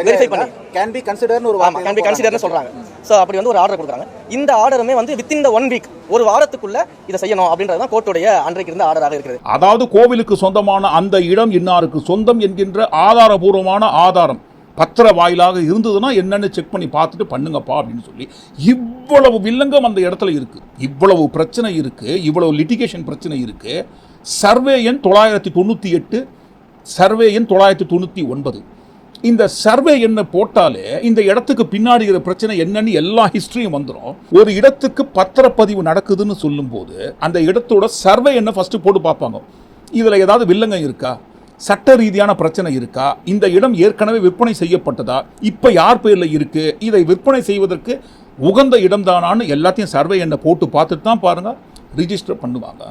கேன் பி கன்சிடர்னு ஒரு கேன் பி கன்சிடர்னு சொல்றாங்க. ஸோ அப்படி வந்து ஒரு ஆர்டர் கொடுக்குறாங்க. இந்த ஆர்டருமே வந்து வித்தின் த 1 வீக், ஒரு வாரத்துக்குள்ள இதை செய்யணும் அப்படின்றது தான் கோர்ட்டுடைய அன்றைக்கு இருந்த ஆர்டராக இருக்கிறது. அதாவது கோவிலுக்கு சொந்தமான அந்த இடம் இன்னாருக்கு சொந்தம் என்கின்ற ஆதாரபூர்வமான ஆதாரம் பத்திர வாயிலாக இருந்ததுன்னா என்னன்னு செக் பண்ணி பார்த்துட்டு பண்ணுங்கப்பா அப்படின்னு சொல்லி இவ்வளவு வில்லங்கம் அந்த இடத்துல இருக்கு, இவ்வளவு பிரச்சனை இருக்கு, இவ்வளவு லிட்டிகேஷன் பிரச்சனை இருக்கு. சர்வே எண் 998, சர்வே எண் 999. இந்த சர்வே எண்ணை போட்டாலே இந்த இடத்துக்கு பின்னாடி இருக்கிற பிரச்சனை என்னன்னு எல்லா ஹிஸ்டரியும் வந்துடும். ஒரு இடத்துக்கு பத்திரப்பதிவு நடக்குதுன்னு சொல்லும்போது அந்த இடத்தோட சர்வே எண்ணை ஃபர்ஸ்ட் போட்டு பார்ப்பாங்க. இதில் ஏதாவது வில்லங்கம் இருக்கா, சட்ட ரீதியான பிரச்சனை இருக்கா, இந்த இடம் ஏற்கனவே விற்பனை செய்யப்பட்டதா, இப்போ யார் பேரில் இருக்கு, இதை விற்பனை செய்வதற்கு உகந்த இடம் தானான்னு எல்லாத்தையும் சர்வே எண்ணை போட்டு பார்த்துட்டு தான் பாருங்க ரிஜிஸ்டர் பண்ணுவாங்க.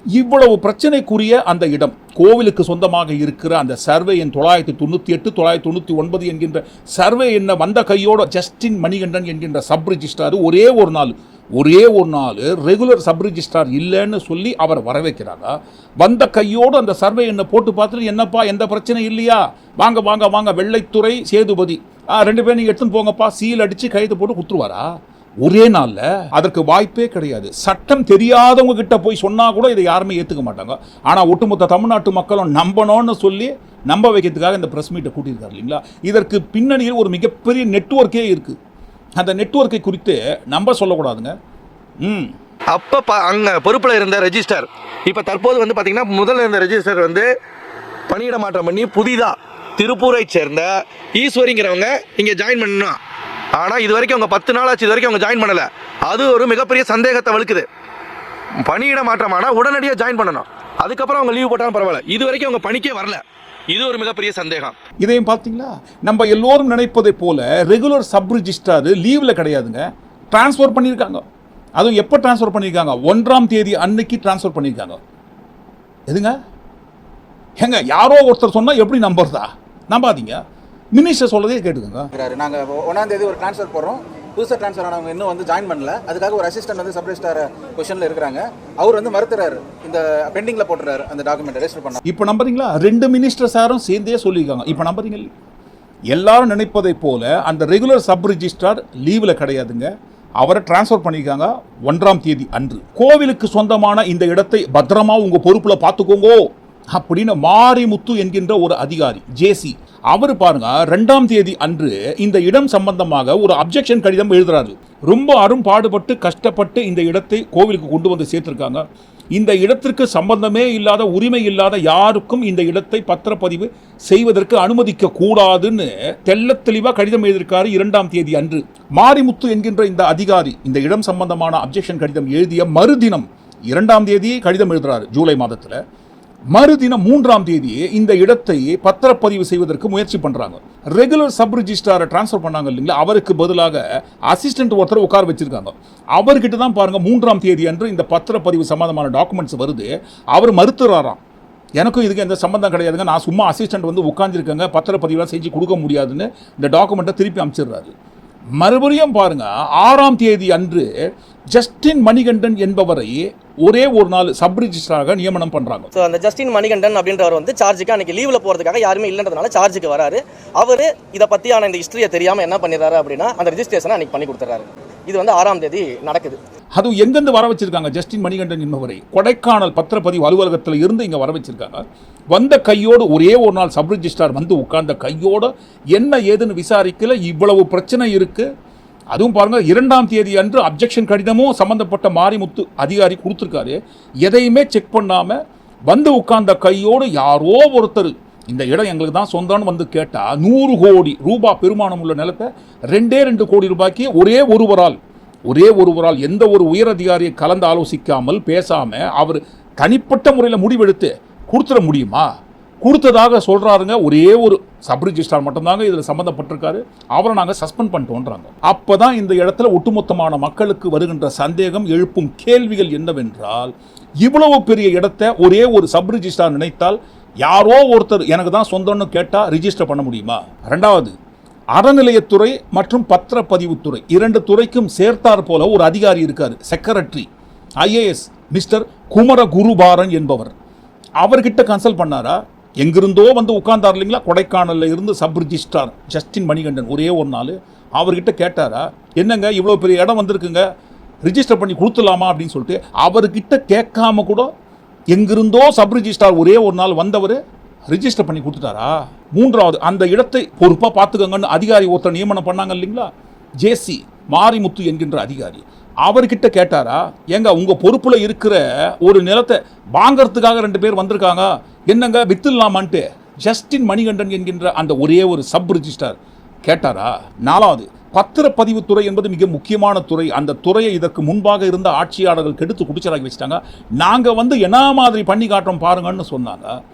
இவ்வளவு பிரச்சனைக்குரிய அந்த இடம் கோவிலுக்கு சொந்தமாக இருக்கிற அந்த சர்வே எண் 998, 999 என்கின்ற சர்வே எண்ணை வந்த கையோட ஜஸ்டின் மணிகண்டன் என்கின்ற சப் ரிஜிஸ்ட்ரார் ஒரே ஒரு நாள் ரெகுலர் சப் ரிஜிஸ்ட்ரார் இல்லைன்னு சொல்லி அவர் வரவேற்கிறாங்க. வந்த கையோடு அந்த சர்வே எண்ணை போட்டு பார்த்துட்டு என்னப்பா எந்த பிரச்சனை இல்லையா, வாங்க வாங்க வாங்க வெள்ளைத்துறை சேதுபதி 2 பேரும் நீங்கள் எடுத்துன்னு போங்கப்பா, சீல் அடித்து கைது போட்டு குத்துருவாரா ஒரே நாளில்? அதற்கு வாய்ப்பே கிடையாது. சட்டம் தெரியாதவங்க கிட்ட போய் சொன்னால் கூட இதை யாருமே ஏற்றுக்க மாட்டாங்க. ஆனால் ஒட்டுமொத்த தமிழ்நாட்டு மக்களும் நம்பணும்னு சொல்லி நம்ப வைக்கிறதுக்காக இந்த ப்ரெஸ் மீட்டை கூட்டியிருக்காரு இல்லைங்களா? இதற்கு பின்னணியில் ஒரு மிகப்பெரிய நெட்வொர்க்கே இருக்குது. அந்த நெட்வொர்க்கை குறித்து நம்ப சொல்லக்கூடாதுங்க. அப்போ அங்கே பொறுப்பில் இருந்த ரெஜிஸ்டர் இப்போ தற்போது வந்து பார்த்தீங்கன்னா முதல்ல இருந்த ரெஜிஸ்டர் வந்து பணியிட மாற்றம் பண்ணி புதிதாக திருப்பூரை சேர்ந்த ஈஸ்வரிங்கிறவங்க இங்கே ஜாயின் பண்ணணும். ஆனால் இது வரைக்கும் அவங்க 10 நாள் ஆச்சு, இது வரைக்கும் அவங்க ஜாயின் பண்ணலை. அது ஒரு மிகப்பெரிய சந்தேகத்தை வலுக்குது. பணியிட மாற்றமானால் உடனடியாக ஜாயின் பண்ணணும், அதுக்கப்புறம் அவங்க லீவ் போட்டாலும் பரவாயில்ல. இது வரைக்கும் அவங்க பணிக்கே வரல, இது ஒரு மிகப்பெரிய சந்தேகம். இதையும் பார்த்தீங்களா, நம்ம எல்லோரும் நினைப்பதை போல ரெகுலர் சப் ரிஜிஸ்ட்ரார் லீவில் கிடையாதுங்க, டிரான்ஸ்ஃபர் பண்ணியிருக்காங்க. அதுவும் எப்போ டிரான்ஸ்ஃபர் பண்ணியிருக்காங்க, 1ஆம் தேதி அன்னைக்கு டிரான்ஸ்ஃபர் பண்ணியிருக்காங்க. எதுங்க ஏங்க யாரோ ஒருத்தர் சொன்னால் எப்படி நம்புறதா? நம்பாதீங்க, மினிஸ்டர் சொல்றதே கேட்டுக்கோங்க. நாங்கள் 1ஆம் தேதி ஒரு ட்ரான்ஸ்ஃபர் போடுறோம், புதுசாக ட்ரான்ஸ்ஃபர் ஆனவங்க இன்னும் வந்து ஜாயின் பண்ணல. அதுக்காக ஒரு அசிஸ்டன்ட் வந்து சப் ரிஜிஸ்ட்ரார் பொசிஷனில் இருக்கிறாங்க. அவர் வந்து மறுத்துறாரு, இந்த பெண்டிங்கில் போட்டுறாரு அந்த டாக்குமெண்ட் ரெஜிஸ்டர் பண்ண. இப்போ நம்புறீங்களா? 2 மினிஸ்டர் சாரும் சேர்ந்தே சொல்லியிருக்காங்க. இப்போ நம்புறீங்க? எல்லாரும் நினைப்பதை போல அந்த ரெகுலர் சப் ரிஜிஸ்ட்ரார் லீவில் கிடையாதுங்க, அவரை டிரான்ஸ்ஃபர் பண்ணியிருக்காங்க 1ஆம் தேதி அன்று. கோவிலுக்கு சொந்தமான இந்த இடத்தை பத்திரமா உங்கள் பொறுப்பில் பார்த்துக்கோங்க அப்படின்னு மாரிமுத்து என்கின்ற ஒரு அதிகாரி ஜேசி அவர் பாருங்க 2ஆம் தேதி அன்று இந்த இடம் சம்பந்தமாக ஒரு அப்ஜெக்ஷன் கடிதம் எழுதுறாரு. ரொம்ப அரும்பாடுபட்டு கஷ்டப்பட்டு இந்த இடத்தை கோவிலுக்கு கொண்டு வந்து சேர்த்திருக்காங்க. இந்த இடத்திற்கு சம்பந்தமே இல்லாத உரிமை இல்லாத யாருக்கும் இந்த இடத்தை பத்திரப்பதிவு செய்வதற்கு அனுமதிக்க கூடாதுன்னு தெள்ளத் தெளிவாக கடிதம் எழுதியிருக்காரு 2ஆம் தேதி அன்று. மாரிமுத்து என்கின்ற இந்த அதிகாரி இந்த இடம் சம்பந்தமான அப்ஜெக்ஷன் கடிதம் எழுதிய மறுதினம் 2ஆம் தேதி கடிதம் எழுதுறாரு ஜூலை மாதத்தில். மறுதினம் 3ஆம் தேதி இந்த இடத்தை பத்திரப்பதிவு செய்வதற்கு முயற்சி பண்றாங்க. ரெகுலர் சப் ரிஜிஸ்ட்ராரை டிரான்ஸ்ஃபர் பண்ணாங்க இல்லைங்களா, அவருக்கு பதிலாக அசிஸ்டன்ட் ஒருத்தர் உட்கார வச்சிருக்காங்க. அவர்கிட்ட தான் பாருங்க 3ஆம் தேதி அன்று இந்த பத்திரப்பதிவு சம்பந்தமான டாக்குமெண்ட்ஸ் வருது. அவர் மறுத்துறாராம், எனக்கும் இதுக்கு எந்த சம்பந்தம் கிடையாதுங்க, நான் சும்மா அசிஸ்டன்ட் வந்து உட்காந்துருக்கேங்க, பத்திரப்பதிவுலாம் செஞ்சு கொடுக்க முடியாதுன்னு இந்த டாக்குமெண்ட்டை திருப்பி அனுப்பிச்சிடுறாரு. மறுபடியும் பாருங்க 6ஆம் தேதி அன்று ஜஸ்டின் மணிகண்டன் என்பவரை ஒரே ஒரு நாள் சப் ரிஜிஸ்ட்ராராக நியமனம் பண்றாங்க. ஸோ அந்த ஜஸ்டின் மணிகண்டன் அப்படின்றவர் வந்து சார்ஜுக்கு அன்னைக்கு லீவ்ல போறதுக்காக யாருமே இல்லைன்றதுனால சார்ஜுக்கு வராரு. அவரு இதை பத்தியான இந்த ஹிஸ்டரியை தெரியாம என்ன பண்ணிடுறாரு அப்படின்னா அந்த ரெஜிஸ்ட்ரேஷனை அன்னைக்கு பண்ணி கொடுத்துறாரு. இது வந்து 6ஆம் தேதி நடக்குது. அது எங்கிருந்து வர வச்சிருக்காங்க ஜஸ்டின் மணிகண்டன் என்பவரை கொடைக்கானல் பத்திரப்பதிவு அலுவலகத்தில் இருந்து இங்க வர வச்சிருக்காங்க. வந்த கையோடு ஒரே ஒரு நாள் சப் ரிஜிஸ்ட்ரார் வந்து உட்கார்ந்த கையோட என்ன ஏதுன்னு விசாரிக்கல, இவ்வளவு பிரச்சனை இருக்கு. அதுவும் பாருங்க 2ஆம் தேதி அன்று அப்ஜெக்ஷன் கடிதமும் சம்பந்தப்பட்ட மாரிமுத்து அதிகாரி கொடுத்துருக்காரு. எதையுமே செக் பண்ணாம வந்து உட்கார்ந்த கையோடு யாரோ ஒருத்தர் இந்த இடம் எங்களுக்கு தான் சொந்தம்னு வந்து கேட்டா 100 கோடி ரூபாய் பெருமானம் உள்ள நிலத்தை 2 கோடி ரூபாய்க்கு ஒரே ஒருவரால் எந்த ஒரு உயர் அதிகாரியை கலந்து ஆலோசிக்காமல் பேசாம அவர் தனிப்பட்ட முறையில் முடிவெடுத்து கொடுத்துட முடியுமா? கொடுத்ததாக சொல்றாருங்க. ஒரே ஒரு சப் ரிஜிஸ்ட்ரார் மட்டும்தாங்க இதில் சம்மந்தப்பட்டிருக்காரு. அவரை நாங்கள் சஸ்பெண்ட் பண்ணிட்டோன்றாங்க. அப்போதான் இந்த இடத்துல ஒட்டுமொத்தமான மக்களுக்கு வருகின்ற சந்தேகம் எழுப்பும் கேள்விகள் என்னவென்றால், இவ்வளவு பெரிய இடத்தை ஒரே ஒரு சப் ரிஜிஸ்ட்ரார் நினைத்தால் யாரோ ஒருத்தர் எனக்கு தான் சொந்தம்னு கேட்டால் ரிஜிஸ்டர் பண்ண முடியுமா? 2வது, அறநிலையத்துறை மற்றும் பத்திரப்பதிவுத்துறை 2 துறைக்கும் சேர்த்தார் போல ஒரு அதிகாரி இருக்காரு, செக்ரட்டரி IAS மிஸ்டர் குமர குருபாரன் என்பவர். அவர்கிட்ட கன்சல்ட் பண்ணாரா? எங்கிருந்தோ வந்து உட்கார்ந்தார் இல்லைங்களா, கொடைக்கானல்ல இருந்து சப் ரிஜிஸ்ட்ரார் ஜஸ்டின் மணிகண்டன் ஒரே ஒரு நாள் அவர்கிட்ட கேட்டாரா, என்னங்க இவ்வளோ பெரிய இடம் வந்திருக்குங்க, ரிஜிஸ்டர் பண்ணி கொடுத்துலாமா அப்படின்னு சொல்லிட்டு அவர்கிட்ட கேட்காம கூட எங்கிருந்தோ சப் ரிஜிஸ்ட்ரார் ஒரே ஒரு நாள் வந்தவர் ரிஜிஸ்டர் பண்ணி கொடுத்துட்டாரா? 3வது, அந்த இடத்தை பொறுப்பாக பார்த்துக்கங்கன்னு அதிகாரி ஒருத்தர் நியமனம் பண்ணாங்க இல்லைங்களா, ஜேசி மாரிமுத்து என்கின்ற அதிகாரி. அவர்கிட்ட கேட்டாரா, ஏங்க உங்க பொறுப்புல இருக்கிற ஒரு நிலத்தை வாங்கறதுக்காக 2 பேர் வந்திருக்காங்க, என்னங்க வித்துலாமான்ட்டு ஜஸ்டின் மணிகண்டன் என்கின்ற அந்த ஒரே ஒரு சப் ரிஜிஸ்ட்ரார் கேட்டாரா? 4வது, பத்திரப்பதிவுத்துறை என்பது மிக முக்கியமான துறை. அந்த துறையை இதற்கு முன்பாக இருந்த ஆட்சியாளர்கள் கெடுத்து குடிச்சராகி வச்சுட்டாங்க. நாங்க வந்து என்ன மாதிரி பண்ணி காட்டுறோம் பாருங்கன்னு சொன்னாங்க.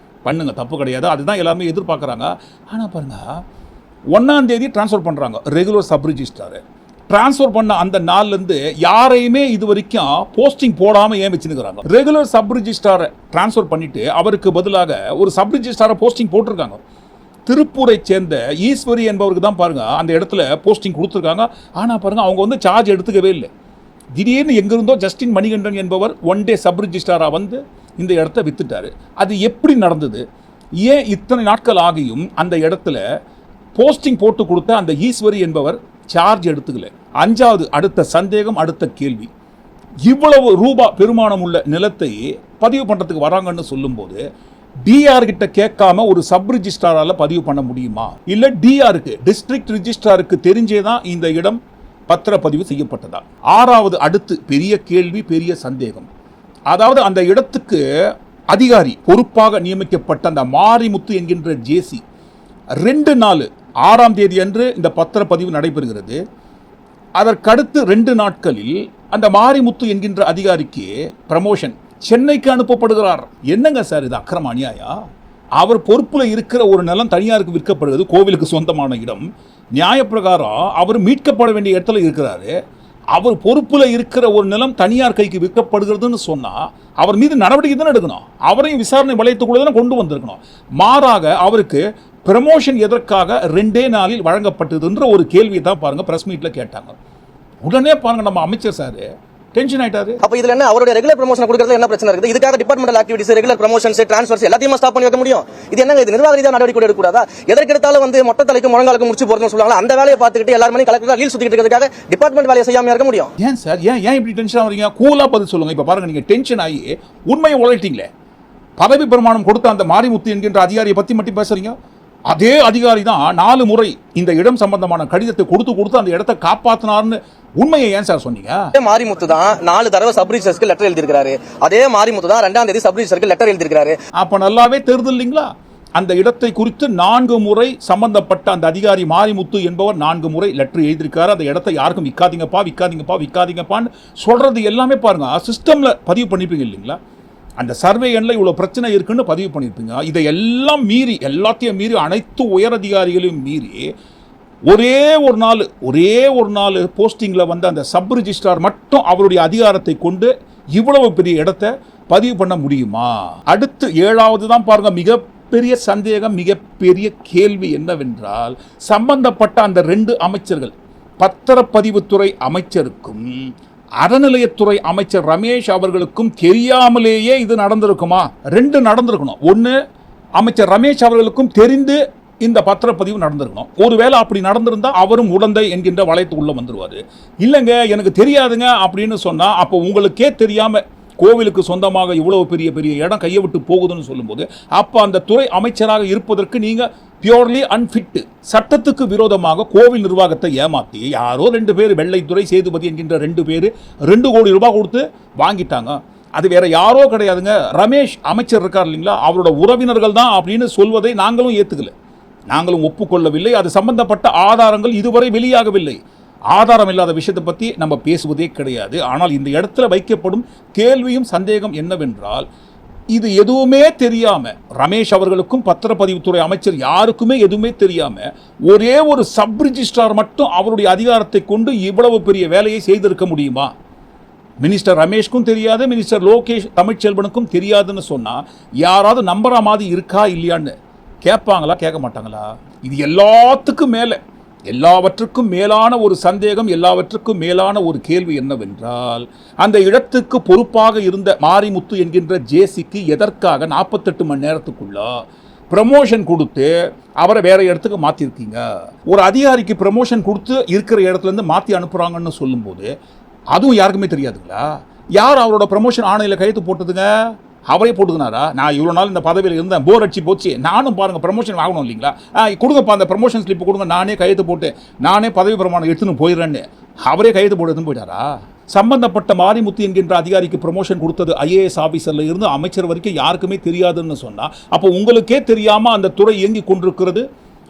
பண்ணுங்க, தப்பு கிடையாது, அதுதான் எல்லாருமே எதிர்பார்க்குறாங்க. ஆனால் பாருங்க 1ஆம் தேதி டிரான்ஸ்ஃபர் பண்ணுறாங்க ரெகுலர் சப் ரிஜிஸ்ட்ரார். டிரான்ஸ்ஃபர் பண்ண அந்த நாள்லேருந்து யாரையுமே இது வரைக்கும் போஸ்டிங் போடாமல் ஏன் வச்சுருக்கிறாங்க? ரெகுலர் சப் ரிஜிஸ்ட்ராரை டிரான்ஸ்ஃபர் பண்ணிட்டு அவருக்கு பதிலாக ஒரு சப் ரிஜிஸ்ட்ராரை போஸ்டிங் போட்டிருக்காங்க. திருப்பூரை சேர்ந்த ஈஸ்வரி என்பவருக்கு தான் பாருங்க அந்த இடத்துல போஸ்டிங் கொடுத்துருக்காங்க. ஆனால் பாருங்க அவங்க வந்து சார்ஜ் எடுத்துக்கவே இல்லை. திடீர்னு எங்கிருந்தோ ஜஸ்டின் மணிகண்டன் என்பவர் 1 டே சப் ரிஜிஸ்ட்ராராக வந்து இந்த இடத்த வித்துட்டாரு. அது எப்படி நடந்தது? ஏன் இத்தனை நாட்கள் ஆகியும் அந்த இடத்துல போஸ்டிங் போட்டு கொடுத்த அந்த ஈஸ்வரி என்பவர் சார்ஜ் எடுத்துக்கல? 5வது, அடுத்த சந்தேகம், அடுத்த கேள்வி, இவ்வளவு ரூபாய் பெருமானம் உள்ள நிலத்தை பதிவு பண்ணுறதுக்கு வராங்கன்னு சொல்லும்போது டிஆர் கிட்ட கேட்காம ஒரு சப் ரிஜிஸ்ட்ராரால பதிவு பண்ண முடியுமா? இல்லை டிஆருக்கு டிஸ்ட்ரிக்ட் ரிஜிஸ்ட்ராருக்கு தெரிஞ்சே தான் இந்த இடம் பத்திரப்பதிவு செய்யப்பட்டதா? 6வது, அடுத்து பெரிய கேள்வி, பெரிய சந்தேகம், அதாவது அந்த இடத்துக்கு அதிகாரி பொறுப்பாக நியமிக்கப்பட்ட அந்த மாரிமுத்து என்கின்ற ஜேசி 2 நாள் 6ஆம் தேதி அன்று இந்த பத்திரப்பதிவு நடைபெறுகிறது. அதற்கடுத்து 2 நாட்களில் அந்த மாரிமுத்து என்கின்ற அதிகாரிக்கு ப்ரமோஷன், சென்னைக்கு அனுப்பப்படுகிறார். என்னங்க சார் இது அக்கிரம அநியாயம்? அவர் பொறுப்பில் இருக்கிற ஒரு நிலம் தனியாருக்கு விற்கப்படுகிறது, கோவிலுக்கு சொந்தமான இடம். நியாயப்பிரகாரம் அவர் மீட்கப்பட வேண்டிய இடத்துல இருக்கிறாரு. அவர் பொறுப்பில் இருக்கிற ஒரு நிலம் தனியார் கைக்கு விற்கப்படுகிறதுன்னு சொன்னால் அவர் மீது நடவடிக்கை தானே எடுக்கணும். அவரையும் விசாரணை வளையத்துக்குள்ளே தானே கொண்டு வந்திருக்கணும். மாறாக அவருக்கு ப்ரமோஷன் எதற்காக 2 நாளில் வழங்கப்பட்டதுன்ற ஒரு கேள்வியை தான் பாருங்க பிரஸ் மீட்ல கேட்டாங்க. உடனே பாருங்க நம்ம அமைச்சர் சார் டென்ஷன் ஆயிட்டாரு. அப்ப இதுல என்ன அவருடைய ரெகுலர் ப்ரமோஷன் கொடுக்கறதுல என்ன பிரச்சனை இருக்குது? இதுக்காக departmental activities, regular promotions, transfers எல்லாத்தையும் ஸ்டாப் பண்ணி வைக்க முடியும்? இது என்னங்க, இது நிர்வாக ரீதியாக நடவடிக்கை எடுக்க கூடாதா? எதற்கெடுத்தாலும் வந்து மொத்த தலைக்கு முழங்காலுக்கு முடிச்சு போறதுன்னு சொல்லுவாங்க. அந்த வேலையை பார்த்துக்கிட்டு எல்லாரும் கலெக்டர் ரீல் சுத்திட்டு இருக்கிறதுக்காக டிபார்ட்மெண்ட் வேலையை செய்யாம இருக்க முடியும்? ஏன் சார், ஏன் இப்படி டென்ஷன் ஆகிறீங்க? கூலா பதில் சொல்லுங்க. இப்ப பாருங்க, நீங்க டென்ஷன் ஆகி உண்மையை உழைட்டீங்களே, பதவி பிரமாணம் கொடுத்த அந்த மாரிமுத்து என்கின்ற அதிகாரியை பத்தி மட்டும் பேசுறீங்க. அதே அதிகாரி தான் 4 முறை இந்த இடம் சம்பந்தமான கடிதத்தை கொடுத்து அந்த இடத்தை காப்பாத்தினார்னு உண்மையை ஏன் சார் சொன்னீங்க? அதே மாரிமுத்து தான் 4 தடவை சப் ரிஜிஸ்டருக்கு லெட்டர் எழுதியிருக்காரு. அதே மாரிமுத்து தான் 2ஆம் தேதி சப் ரிஜிஸ்டருக்கு லெட்டர் எழுதியிருக்காரு. அப்ப நல்லாவே தெரியுது இல்லைங்களா? அந்த இடத்தை குறித்து 4 முறை சம்பந்தப்பட்ட அந்த அதிகாரி மாரிமுத்து என்பவர் 4 முறை லெட்டர் எழுதியிருக்காரு. அந்த இடத்தை யாருக்கும் விற்காதீங்கப்பான்னு சொல்றது எல்லாமே பாருங்க சிஸ்டம்ல பதிவு பண்ணிப்பீங்க இல்லைங்களா? அந்த சர்வே எண்ணில் இவ்வளோ பிரச்சனை இருக்குன்னு பதிவு பண்ணியிருப்பீங்க. இதை எல்லாம் மீறி எல்லாத்தையும் மீறி அனைத்து உயரதிகாரிகளையும் மீறி ஒரே ஒரு நாள் போஸ்டிங்கில் வந்த அந்த சப் ரிஜிஸ்ட்ரார் மட்டும் அவருடைய அதிகாரத்தை கொண்டு இவ்வளவு பெரிய இடத்தை பதிவு பண்ண முடியுமா? அடுத்து 7வது தான் பாருங்க மிகப்பெரிய சந்தேகம், மிகப்பெரிய கேள்வி என்னவென்றால் சம்பந்தப்பட்ட அந்த 2 அமைச்சர்கள் பத்திரப்பதிவுத்துறை அமைச்சருக்கும் அறநிலையத்துறை அமைச்சர் ரமேஷ் அவர்களுக்கும் தெரியாமலேயே இது நடந்திருக்குமா? 2 நடந்திருக்கணும். ஒன்று அமைச்சர் ரமேஷ் அவர்களுக்கும் தெரிந்து இந்த பத்திரப்பதிவு நடந்திருக்கணும். ஒருவேளை அப்படி நடந்திருந்தா அவரும் உடந்தை என்கின்ற வளையத்துக்குள்ள வந்துருவாரு. இல்லைங்க எனக்கு தெரியாதுங்க அப்படின்னு சொன்னா அப்போ உங்களுக்கே தெரியாம கோவிலுக்கு சொந்தமாக இவ்வளவு பெரிய பெரிய இடம் கையை விட்டு போகுதுன்னு சொல்லும்போது அப்போ அந்த துறை அமைச்சராக இருப்பதற்கு நீங்க பியூர்லி அன்ஃபிட், சட்டத்துக்கு விரோதமாக கோவில் நிர்வாகத்தை ஏமாத்தி யாரோ 2 பேர் வெள்ளைத்துறை சேதுபதி என்கின்ற 2 பேர் 2 கோடி ரூபாய் கொடுத்து வாங்கிட்டாங்க. அது வேற யாரோ கிடையாதுங்க, ரமேஷ் அமைச்சர் இருக்கார் இல்லைங்களா, அவரோட உறவினர்கள் தான் அப்படின்னு சொல்வதை நாங்களும் ஏத்துக்கல, நாங்களும் ஒப்புக்கொள்ளவில்லை. அது சம்பந்தப்பட்ட ஆதாரங்கள் இதுவரை வெளியாகவில்லை. ஆதாரம் இல்லாத விஷயத்தை பற்றி நம்ம பேசுவதே கிடையாது. ஆனால் இந்த இடத்துல வைக்கப்படும் கேள்வியும் சந்தேகம் என்னவென்றால் இது எதுவுமே தெரியாம ரமேஷ் அவர்களுக்கும் பத்திரப்பதிவுத்துறை அமைச்சர் யாருக்குமே எதுவுமே தெரியாம ஒரே ஒரு சப் ரிஜிஸ்ட்ரார் மட்டும் அவருடைய அதிகாரத்தை கொண்டு இவ்வளவு பெரிய வேலையை செய்திருக்க முடியுமா? மினிஸ்டர் ரமேஷ்க்கும் தெரியாது, மினிஸ்டர் லோகேஷ் தமிழ்ச்செல்வனுக்கும் தெரியாதுன்னு சொன்னா யாராவது நம்புற மாதிரி இருக்கா இல்லையான்னு கேட்பாங்களா, கேட்க மாட்டாங்களா? இது எல்லாவற்றுக்கும் மேலான ஒரு சந்தேகம், எல்லாவற்றுக்கும் மேலான ஒரு கேள்வி என்னவென்றால் அந்த இடத்துக்கு பொறுப்பாக இருந்த மாரிமுத்து என்கின்ற ஜேசிக்கு எதற்காக 48 மணி நேரத்துக்குள்ள ப்ரமோஷன் கொடுத்து அவரை வேற இடத்துக்கு மாற்றிருக்கீங்க? ஒரு அதிகாரிக்கு ப்ரமோஷன் கொடுத்து இருக்கிற இடத்துலேருந்து மாற்றி அனுப்புகிறாங்கன்னு சொல்லும்போது அதுவும் யாருக்குமே தெரியாதுங்களா? யார் அவரோட ப்ரமோஷன் ஆணையில் கையெழுத்து போட்டதுங்க? அவரே போட்டுக்கினாரா? நான் இவ்வளோ நாள் இந்த பதவியில் இருந்தேன், போர் அடிச்சு போச்சு, நானும் பாருங்கள் ப்ரமோஷன் ஆகணும் இல்லைங்களா, கொடுங்கப்பா அந்த ப்ரமோஷன் ஸ்லிப் கொடுங்க, நானே கையெழுத்து போட்டு நானே பதவி பிரமாணம் எடுத்துன்னு போயிடுறேன்னு அவரே கையெழுத்து போட்டு எடுத்துன்னு போயிட்டாரா? சம்பந்தப்பட்ட மாரிமுத்து என்கின்ற அதிகாரிக்கு ப்ரமோஷன் கொடுத்தது IAS ஆஃபீஸரில் இருந்து அமைச்சர் வரைக்கும் யாருக்குமே தெரியாதுன்னு சொன்னால் அப்போ உங்களுக்கே தெரியாமல் அந்த துறை இயங்கி கொண்டிருக்கிறது.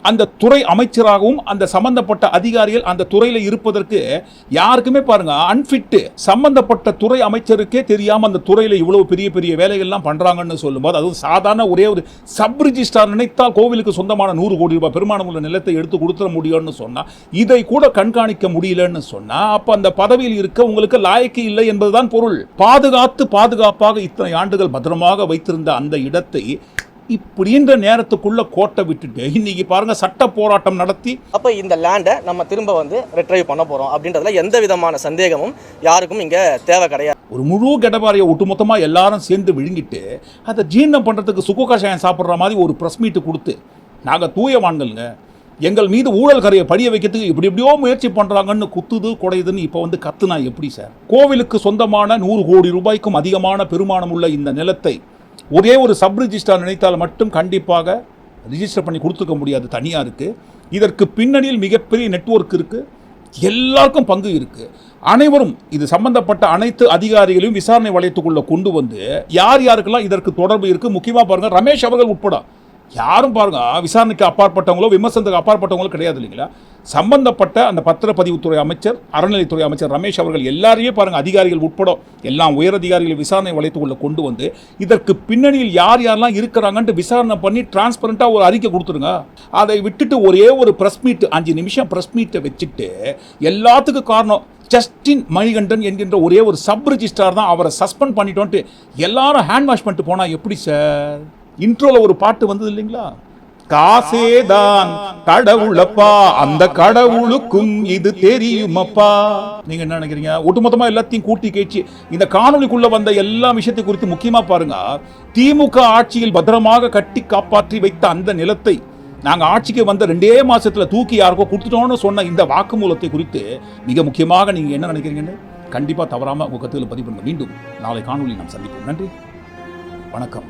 அந்த துறை அமைச்சராகவும் அந்த சம்பந்தப்பட்ட அதிகாரிகள் அந்த துறையில் இருப்பதற்கு யாருக்குமே பாருங்க அன்ஃபிட்டு. சம்பந்தப்பட்ட துறை அமைச்சருக்கே தெரியாம அந்த துறையில் இவ்வளவு பெரிய பெரிய வேலைகள்லாம் பண்றாங்கன்னு சொல்லும்போது அதுவும் சாதாரண ஒரே ஒரு சப் ரிஜிஸ்ட்ரார் நினைத்தால் கோவிலுக்கு சொந்தமான 100 கோடி ரூபாய் பெருமானம் உள்ள நிலத்தை எடுத்து கொடுத்துட முடியும்னு சொன்னா இதை கூட கண்காணிக்க முடியலன்னு சொன்னா அப்ப அந்த பதவியில் இருக்க உங்களுக்கு லாயக்கு இல்லை என்பதுதான் பொருள். பாதுகாப்பாக இத்தனை ஆண்டுகள் பத்திரமாக வைத்திருந்த அந்த இடத்தை இப்படின்ற நேரத்துக்குள்ள கோட்டை விட்டுட்டு இன்னைக்கு பாருங்க சட்ட போராட்டம் நடத்தி அப்ப இந்த லேண்டை நம்ம திரும்ப ரிட்ரைவ் பண்ண போறோம் அப்படின்றதுல எந்த விதமான சந்தேகமும் யாருக்கும் இங்க தேவை கிடையாது. ஒரு முழு கெடபாரியை ஒட்டுமொத்தமா எல்லாரும் சேர்ந்து விழுங்கிட்டு அதை ஜீரணம் பண்றதுக்கு சுக்கு கஷாயம் சாப்பிட்ற மாதிரி ஒரு பிரஸ் மீட்டு கொடுத்து நாங்க தூயவான்கள்ங்க, எங்கள் மீது ஊழல் கரையை படிய வைக்கிறதுக்கு எப்படியோ முயற்சி பண்றாங்கன்னு குத்துது குடையுதுன்னு இப்போ கத்துனா எப்படி சார்? கோவிலுக்கு சொந்தமான 100 கோடி ரூபாய்க்கும் அதிகமான பெருமானம் உள்ள இந்த நிலத்தை ஒரே ஒரு சப் ரிஜிஸ்ட்ரார் நினைத்தால் மட்டும் கண்டிப்பாக ரிஜிஸ்டர் பண்ணி கொடுத்துக்க முடியாது. தனியாக இருக்குது. இதற்கு பின்னணியில் மிகப்பெரிய நெட்வொர்க் இருக்குது, எல்லாருக்கும் பங்கு இருக்குது. அனைவரும் இது சம்பந்தப்பட்ட அனைத்து அதிகாரிகளையும் விசாரணை வளையத்துக்குள்ளே கொண்டு வந்து யாருக்கெல்லாம் இதற்கு தொடர்பு இருக்குது, முக்கியமாக பாருங்கள் ரமேஷ் அவர்கள் உட்பட யாரும் பாருங்க விசாரணைக்கு அப்பாற்பட்டவங்களோ விமர்சனத்துக்கு அப்பாற்பட்டவங்களோ கிடையாது இல்லைங்களா? சம்பந்தப்பட்ட அந்த பத்திரப்பதிவுத்துறை அமைச்சர் அறநிலைத்துறை அமைச்சர் ரமேஷ் அவர்கள் எல்லாரையே பாருங்க அதிகாரிகள் உட்பட எல்லாம் உயரதிகாரிகளை விசாரணை வளையத்துக்குள்ள கொண்டு வந்து இதற்கு பின்னணியில் யாரெல்லாம் இருக்கிறாங்கன்ட்டு விசாரணை பண்ணி டிரான்ஸ்பரண்டா ஒரு அறிக்கை கொடுத்துருங்க. அதை விட்டுட்டு ஒரே ஒரு பிரஸ் மீட் 5 நிமிஷம் பிரஸ் மீட்டை வச்சுட்டு எல்லாத்துக்கும் காரணம் ஜஸ்டின் மணிகண்டன் என்கின்ற ஒரே ஒரு சப் ரிஜிஸ்ட்ரார் தான், அவரை சஸ்பெண்ட் பண்ணிட்டோன்ட்டு எல்லாரும் ஹேண்ட் வாஷ் பண்ணிட்டு போனா எப்படி சார்? இன்ட்ரோல ஒரு பாட்டு வந்தது இல்லைங்களா, காசேதான் கடவுளப்பா அந்த கடவுளுக்கும் இது தெரியுமப்பா. நீங்க என்ன நினைக்கிறீங்க? ஒட்டுமொத்தமா எல்லாத்தையும் கூட்டி கேச்சு இந்த காணொலிக்குள்ள வந்த எல்லா விஷயத்தை குறித்து முக்கியமா பாருங்க. திமுக ஆட்சியில் பத்திரமாக கட்டி காப்பாற்றி வைத்த அந்த நிலத்தை நாங்க ஆட்சிக்கு வந்த 2 மாசத்துல தூக்கி யாருக்கோ கொடுத்துட்டோம்னு சொன்ன இந்த வாக்குமூலத்தை குறித்து மிக முக்கியமாக நீங்க என்ன நினைக்கிறீங்கன்னு கண்டிப்பா தவறாம உங்க கருத்துக்களை பதிவு பண்ணுங்க. மீண்டும் நாளை காணொலி நாம் சந்திப்போம். நன்றி, வணக்கம்.